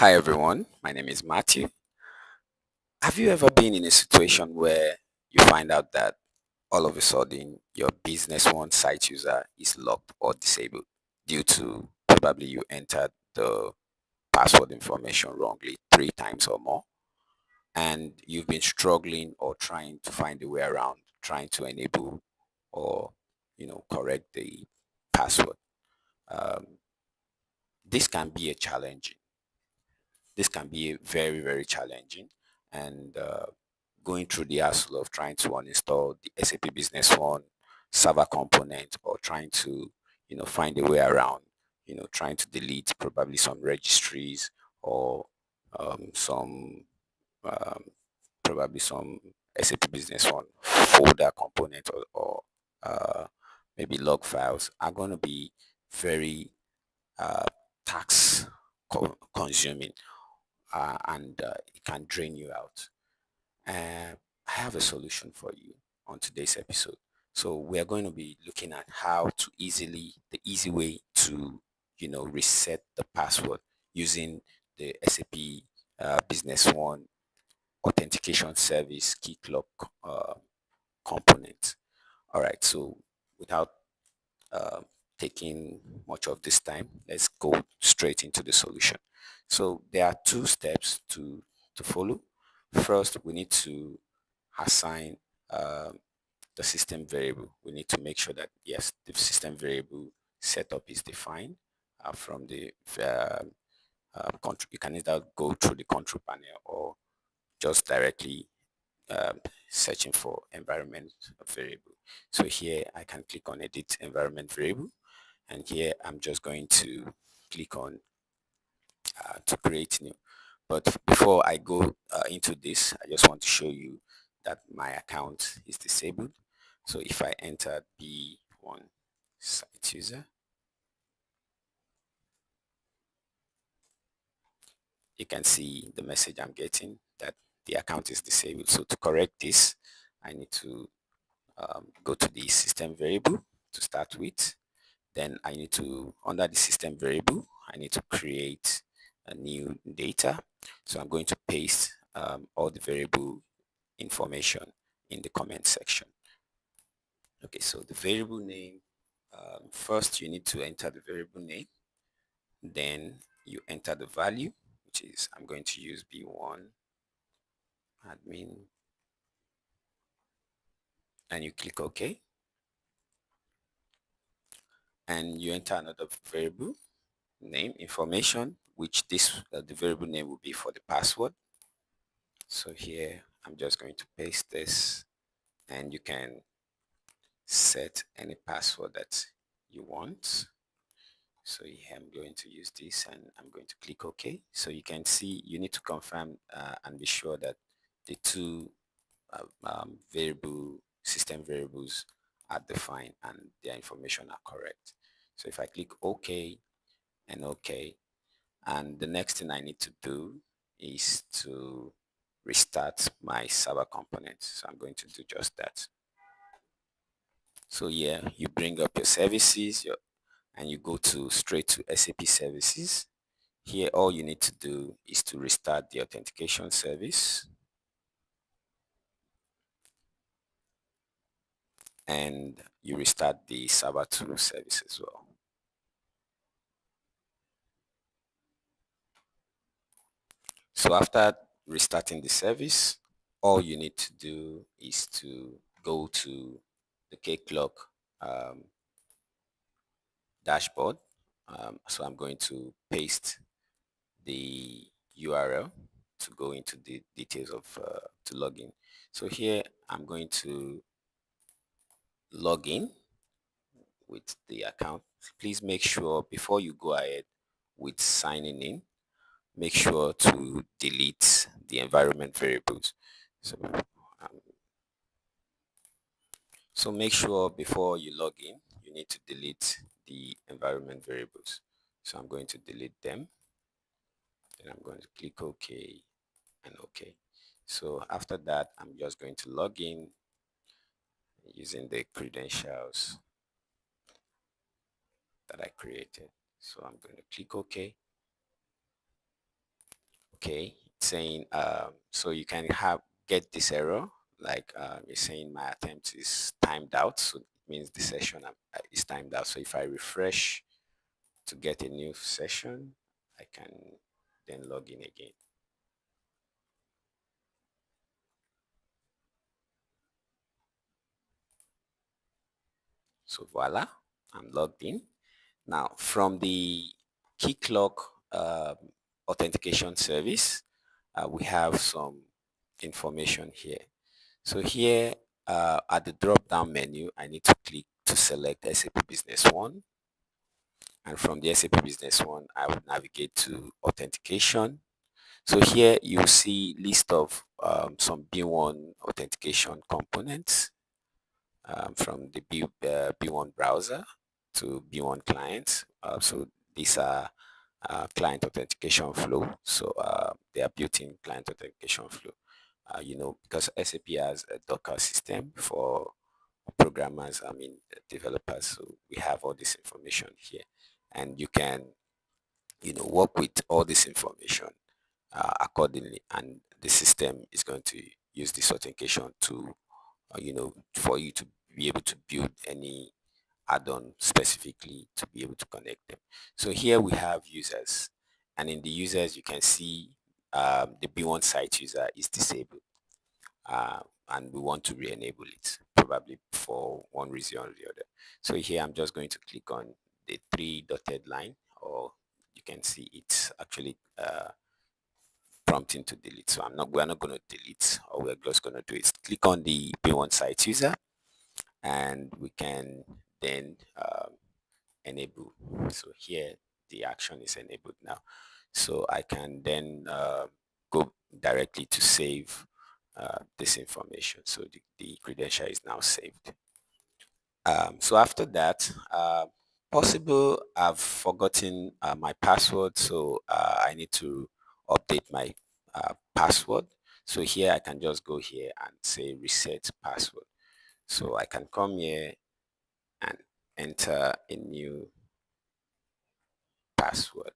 Hi everyone, my name is Matthew. Have you ever been in a situation where you find out that all of a sudden your business one site user is locked or disabled due to probably you entered the password information wrongly 3 times or more, and you've been struggling or trying to find a way around trying to enable or correct the password. Um, this can be a challenging this can be very, very challenging. And going through the hassle of trying to uninstall the SAP Business One server component, or trying to, find a way around, trying to delete probably some registries, or some um, probably some SAP Business One folder component, or maybe log files are going to be very uh, tax consuming, and it can drain you out. And I have a solution for you on today's episode. So we are going to be looking at how to the easy way to, reset the password using the SAP Business One authentication service key clock component. All right. So without uh, taking much of this time, let's go straight into the solution. So there are 2 steps to follow. First, we need to assign um, the system variable. We need to make sure that yes, the system variable setup is defined from the control. You can either go through the control panel or just directly um, searching for environment variable. So here I can click on edit environment variable, and here I'm just going to click on to create new. But before I go into this, I just want to show you that my account is disabled. So if I enter B1 site user, you can see the message I'm getting that the account is disabled. So to correct this, I need to go to the system variable to start with. Then I need to, under the system variable, I need to create a new data. So I'm going to paste all the variable information in the comment section. Okay, so the variable name, first you need to enter the variable name, then you enter the value, which is, I'm going to use B1 admin, and you click OK, and you enter another variable name information, which the variable name will be for the password. So here I'm just going to paste this, and you can set any password that you want. So here I'm going to use this, and I'm going to click OK. So you can see you need to confirm and be sure that the two system variables are defined and their information are correct. So if I click OK and OK, and the next thing I need to do is to restart my server component. So I'm going to do just that. So yeah, you bring up your services, and you go to straight to SAP services. Here, all you need to do is to restart the authentication service, and you restart the server 2 service as well. So after restarting the service, all you need to do is to go to the K-Clock um, dashboard. So I'm going to paste the URL to go into the details of to log in. So here I'm going to log in with the account. Please make sure before you go ahead with signing in, make sure to delete the environment variables. So make sure before you log in, you need to delete the environment variables. So I'm going to delete them. Then I'm going to click OK and OK. So after that, I'm just going to log in using the credentials that I created. So I'm going to click OK. Okay, saying so you can have get this error like it's saying my attempt is timed out, so it means the session is timed out. So if I refresh to get a new session, I can then log in again. So voila, I'm logged in. Now from the KeyClock authentication service, we have some information here. So here at the drop down menu, I need to click to select SAP Business One. And from the SAP Business One, I would navigate to authentication. So here you see list of some B1 authentication components from the B1 browser to B1 clients. So these are client authentication flow. So they are built-in client authentication flow. Because SAP has a Docker system for programmers, developers. So we have all this information here, and you can, work with all this information accordingly, and the system is going to use this authentication to, for you to be able to build any add-on specifically to be able to connect them. So here we have users, and in the users you can see the B1 site user is disabled, uh, and we want to re-enable it probably for one reason or the other. So here I'm just going to click on the three dotted line, or you can see it's actually prompting to delete. So we're not going to delete. All we're just going to do is click on the B1 site user, and we can then enable. So here the action is enabled now. So I can then go directly to save this information. So the credential is now saved. So after that, possible I've forgotten my password, so I need to update my password. So here I can just go here and say reset password. So I can come here and enter a new password.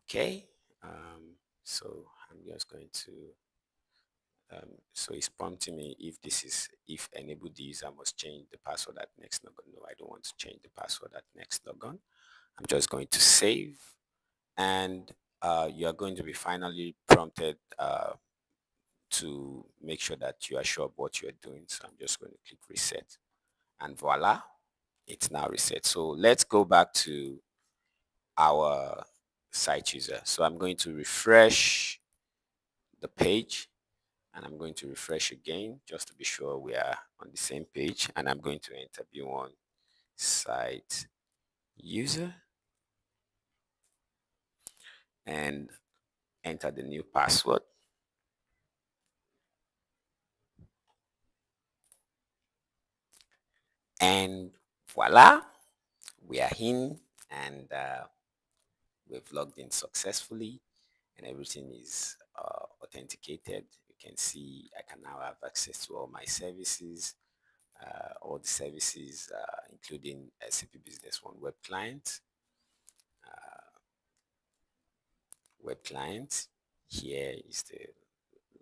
Okay. So I'm just going to so it's prompting me if enabled the user must change the password at next logon. No, I don't want to change the password at next logon. I'm just going to save, and you are going to be finally prompted to make sure that you are sure of what you are doing. So I'm just going to click reset, and voila, it's now reset. So let's go back to our site user. So I'm going to refresh the page, and I'm going to refresh again just to be sure we are on the same page, and I'm going to enter B1 site user and enter the new password, and voila, we are in, and we've logged in successfully, and everything is authenticated. You can see I can now have access to all my services, all the services, including SAP Business One web client. Web client. Here is the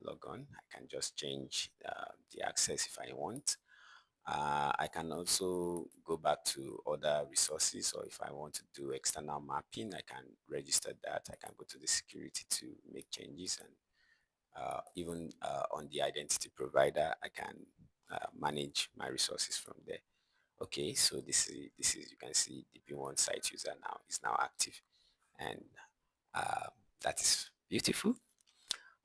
logon. I can just change the access if I want. I can also go back to other resources, or if I want to do external mapping, I can register that. I can go to the security to make changes, and even on the identity provider, I can manage my resources from there. Okay, so this is you can see the B1 site user now is now active, and uh, that is beautiful.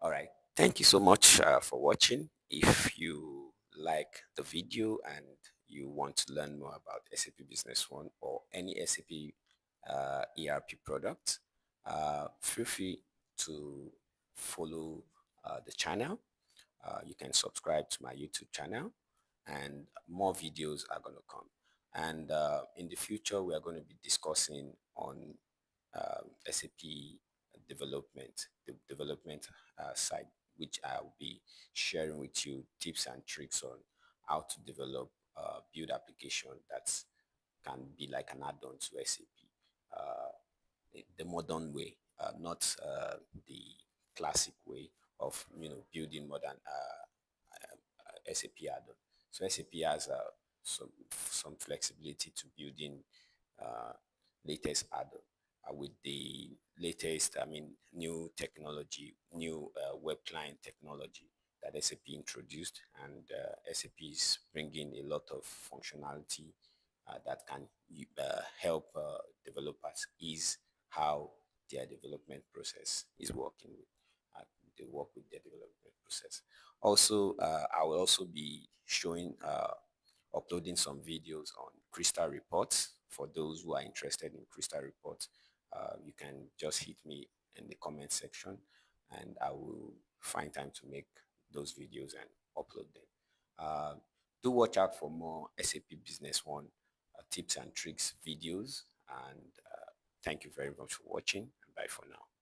All right. Thank you so much for watching. If you like the video and you want to learn more about SAP Business One or any SAP ERP product, feel free to follow the channel. You can subscribe to my YouTube channel, and more videos are going to come. And in the future, we are going to be discussing on SAP development, the development side which I'll be sharing with you tips and tricks on how to develop build application that can be like an add-on to SAP, the modern way, not the classic way of building modern SAP add-on. So SAP has some flexibility to building uh, latest add-on with the latest, new technology, new web client technology that SAP introduced, and SAP is bringing a lot of functionality that can help developers ease how their development process is working with. They work with their development process. Also, I will also be showing, uploading some videos on Crystal reports. For those who are interested in Crystal reports, you can just hit me in the comment section, and I will find time to make those videos and upload them. Uh, do watch out for more SAP Business One tips and tricks videos, and thank you very much for watching, and bye for now.